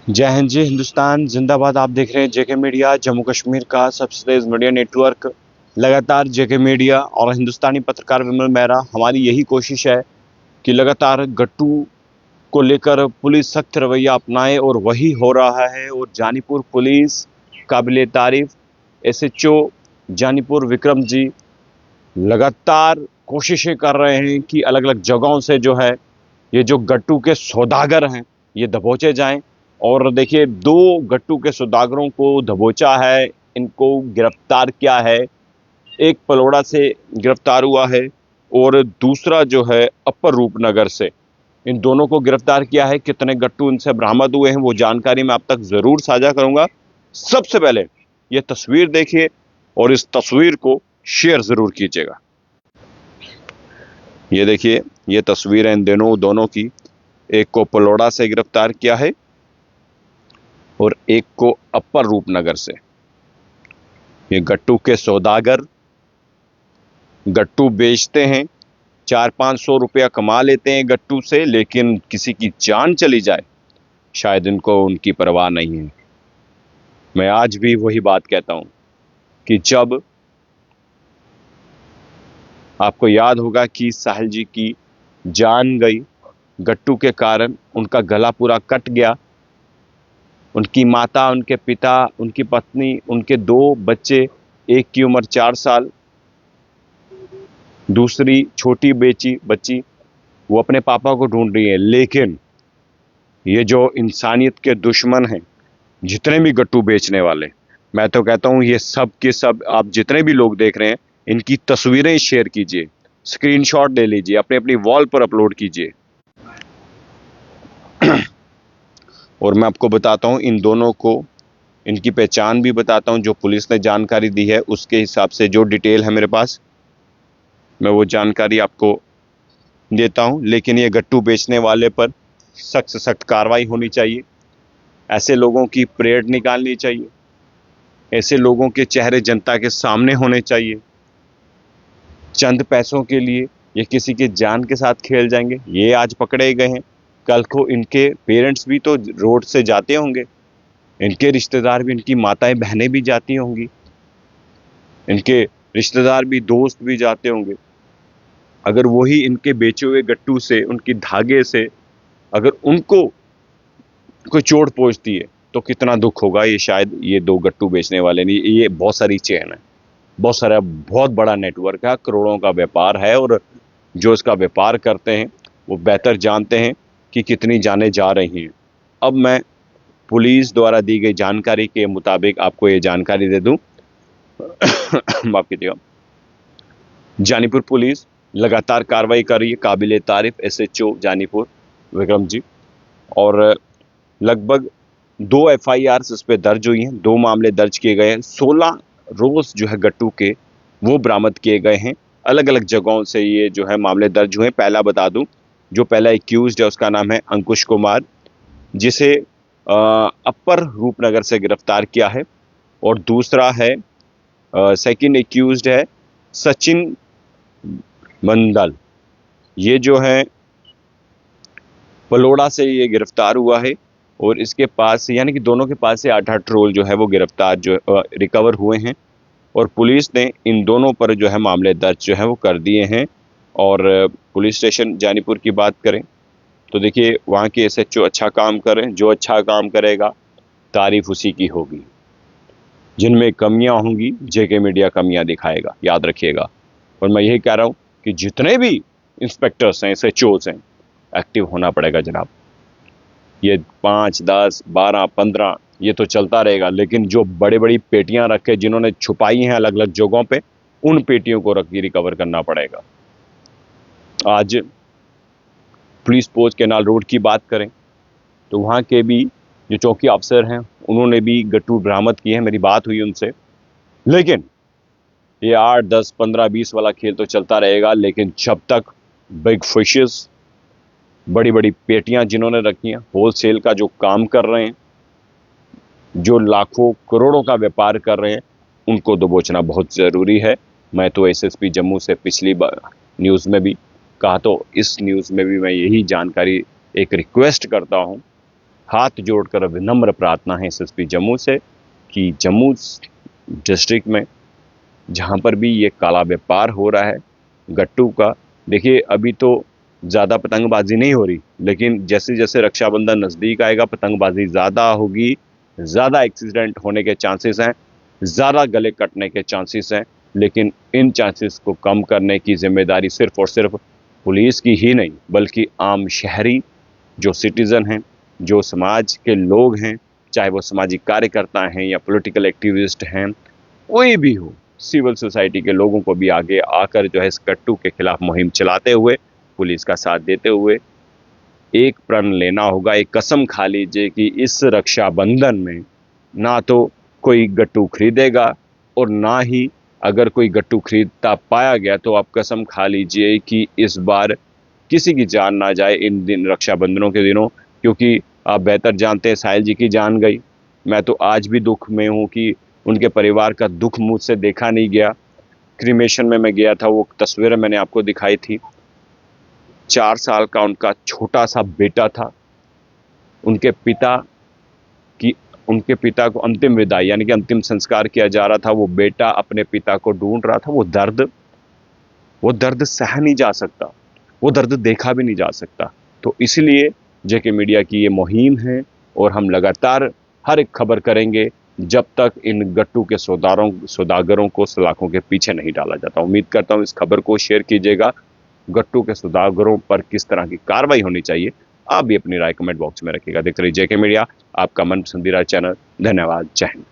जय हिंद जी, हिंदुस्तान जिंदाबाद। आप देख रहे हैं जेके मीडिया, जम्मू कश्मीर का सबसे तेज मीडिया नेटवर्क। लगातार जेके मीडिया और हिंदुस्तानी पत्रकार विमल मेहरा, हमारी यही कोशिश है कि लगातार गट्टू को लेकर पुलिस सख्त रवैया अपनाए, और वही हो रहा है। और जानीपुर पुलिस काबिले तारीफ एसएचओ जानीपुर विक्रम जी लगातार कोशिशें कर रहे हैं कि अलग अलग जगहों से जो है ये जो गट्टू के सौदागर हैं ये दबोचे जाएं। और देखिए, दो गट्टू के सौदागरों को दबोचा है, इनको गिरफ्तार किया है। एक पलोड़ा से गिरफ्तार हुआ है और दूसरा जो है अपर रूपनगर से। इन दोनों को गिरफ्तार किया है। कितने गट्टू इनसे बरामद हुए हैं वो जानकारी मैं आप तक जरूर साझा करूंगा। सबसे पहले ये तस्वीर देखिए और इस तस्वीर को शेयर जरूर कीजिएगा। ये देखिए, ये तस्वीर है इन दोनों की। एक को पलोड़ा से गिरफ्तार किया है और एक को अपर रूपनगर से। ये गट्टू के सौदागर गट्टू बेचते हैं, 400-500 रुपया कमा लेते हैं गट्टू से, लेकिन किसी की जान चली जाए शायद इनको उनकी परवाह नहीं है। मैं आज भी वही बात कहता हूं कि जब आपको याद होगा कि साहिल जी की जान गई गट्टू के कारण, उनका गला पूरा कट गया, उनकी माता, उनके पिता, उनकी पत्नी, उनके 2 बच्चे, एक की उम्र 4 साल, दूसरी छोटी बच्ची वो अपने पापा को ढूंढ रही है। लेकिन ये जो इंसानियत के दुश्मन हैं, जितने भी गट्टू बेचने वाले, मैं तो कहता हूं ये सब के सब, आप जितने भी लोग देख रहे हैं, इनकी तस्वीरें शेयर कीजिए, स्क्रीनशॉट ले लीजिए, अपने अपनी वॉल पर अपलोड कीजिए। और मैं आपको बताता हूं इन दोनों को, इनकी पहचान भी बताता हूं। जो पुलिस ने जानकारी दी है उसके हिसाब से जो डिटेल है मेरे पास, मैं वो जानकारी आपको देता हूं। लेकिन ये गट्टू बेचने वाले पर सख्त से सख्त कार्रवाई होनी चाहिए। ऐसे लोगों की परेड निकालनी चाहिए। ऐसे लोगों के चेहरे जनता के सामने होने चाहिए। चंद पैसों के लिए ये किसी के जान के साथ खेल जाएंगे। ये आज पकड़े गए हैं, कल को इनके पेरेंट्स भी तो रोड से जाते होंगे, इनके रिश्तेदार भी, इनकी माताएं बहनें भी जाती होंगी, इनके रिश्तेदार भी, दोस्त भी जाते होंगे। अगर वही इनके बेचे हुए गट्टू से, उनकी धागे से अगर उनको कोई चोट पहुंचती है तो कितना दुख होगा। ये शायद ये 2 गट्टू बेचने वाले नहीं, ये बहुत सारी चेन है, बहुत बड़ा नेटवर्क है, करोड़ों का व्यापार है। और जो इसका व्यापार करते हैं वो बेहतर जानते हैं कि कितनी जानें जा रही हैं। अब मैं पुलिस द्वारा दी गई जानकारी के मुताबिक आपको ये जानकारी दे दूं। माफ कीजिएगा। जानीपुर पुलिस लगातार कार्रवाई कर रही है। काबिले तारीफ एसएचओ जानीपुर विक्रम जी, और लगभग 2 एफआईआर इस पे दर्ज हुई हैं, 2 मामले दर्ज किए गए हैं। 16 रोज जो है गट्टू के वो बरामद किए गए हैं। अलग अलग जगहों से ये जो है मामले दर्ज हुए। पहला बता दूं, जो पहला एक्यूज्ड है उसका नाम है अंकुश कुमार, जिसे अपर रूपनगर से गिरफ्तार किया है। और दूसरा है सेकंड एक्यूज्ड है सचिन मंडल, ये जो है पलोड़ा से ये गिरफ्तार हुआ है। और इसके पास, यानी कि दोनों के पास से 8-8 रोल जो है वो गिरफ्तार जो रिकवर हुए हैं। और पुलिस ने इन दोनों पर जो है मामले दर्ज जो है वो कर दिए हैं। और पुलिस स्टेशन जानीपुर की बात करें तो देखिए, वहाँ के एसएचओ अच्छा काम करें। जो अच्छा काम करेगा तारीफ उसी की होगी। जिनमें कमियां होंगी जेके मीडिया कमियां दिखाएगा, याद रखिएगा। और मैं यही कह रहा हूँ कि जितने भी इंस्पेक्टर्स हैं, एसएचओस हैं, एक्टिव होना पड़ेगा जनाब। ये 5, 10, 12, 15 ये तो चलता रहेगा, लेकिन जो बड़ी बड़ी पेटियां रखे, जिन्होंने छुपाई हैं अलग अलग जगहों पे, उन पेटियों को रख के रिकवर करना पड़ेगा। आज पुलिस पोस्ट केनाल रोड की बात करें तो वहाँ के भी जो चौकी अफसर हैं उन्होंने भी गट्टू बरामद किए हैं, मेरी बात हुई उनसे। लेकिन ये 8, 10, 15, 20 वाला खेल तो चलता रहेगा। लेकिन जब तक बिग फिशेस, बड़ी बड़ी पेटियां जिन्होंने रखी हैं, होलसेल का जो काम कर रहे हैं, जो लाखों करोड़ों का व्यापार कर रहे हैं, उनको दबोचना बहुत ज़रूरी है। मैं तो एसएसपी जम्मू से पिछली बार न्यूज़ में भी कहा, तो इस न्यूज़ में भी मैं यही जानकारी, एक रिक्वेस्ट करता हूं हाथ जोड़कर विनम्र प्रार्थना है एसएसपी जम्मू से कि जम्मू डिस्ट्रिक्ट में जहां पर भी ये काला व्यापार हो रहा है गट्टू का, देखिए अभी तो ज़्यादा पतंगबाजी नहीं हो रही, लेकिन जैसे जैसे रक्षाबंधन नज़दीक आएगा पतंगबाजी ज़्यादा होगी, ज़्यादा एक्सीडेंट होने के चांसेस हैं, ज़्यादा गले कटने के चांसेस हैं। लेकिन इन चांसेस को कम करने की जिम्मेदारी सिर्फ और सिर्फ पुलिस की ही नहीं, बल्कि आम शहरी जो सिटीज़न हैं, जो समाज के लोग हैं, चाहे वो सामाजिक कार्यकर्ता हैं या पॉलिटिकल एक्टिविस्ट हैं, कोई भी हो, सिविल सोसाइटी के लोगों को भी आगे आकर जो है इस गट्टू के खिलाफ मुहिम चलाते हुए, पुलिस का साथ देते हुए एक प्रण लेना होगा, एक कसम खा लीजिए कि इस रक्षाबंधन में ना तो कोई गट्टू खरीदेगा और ना ही अगर कोई गट्टू खरीदता पाया गया तो आप कसम खा लीजिए कि इस बार किसी की जान ना जाए इन दिन रक्षाबंधनों के दिनों, क्योंकि आप बेहतर जानते हैं साहिल जी की जान गई। मैं तो आज भी दुख में हूँ कि उनके परिवार का दुख मुझसे देखा नहीं गया। क्रीमेशन में मैं गया था, वो तस्वीरें मैंने आपको दिखाई थी। 4 साल का उनका छोटा सा बेटा था। उनके पिता को अंतिम विदाई यानी कि अंतिम संस्कार किया जा रहा था। वो बेटा अपने पिता को ढूंढ रहा था। वो दर्द सह नहीं जा सकता, वो दर्द देखा भी नहीं जा सकता। तो इसलिए जेके मीडिया की ये मुहिम है और हम लगातार हर एक खबर करेंगे जब तक इन गट्टू के सौदागरों को सलाखों के पीछे नहीं डाला जाता। उम्मीद करता हूं इस खबर को शेयर कीजिएगा। गट्टू के सौदागरों पर किस तरह की कार्रवाई होनी चाहिए, आप भी अपनी राय कमेंट बॉक्स में रखिएगा। देखते रहिए जेके मीडिया, आपका मन पसंदीदा चैनल। धन्यवाद। जय हिंद।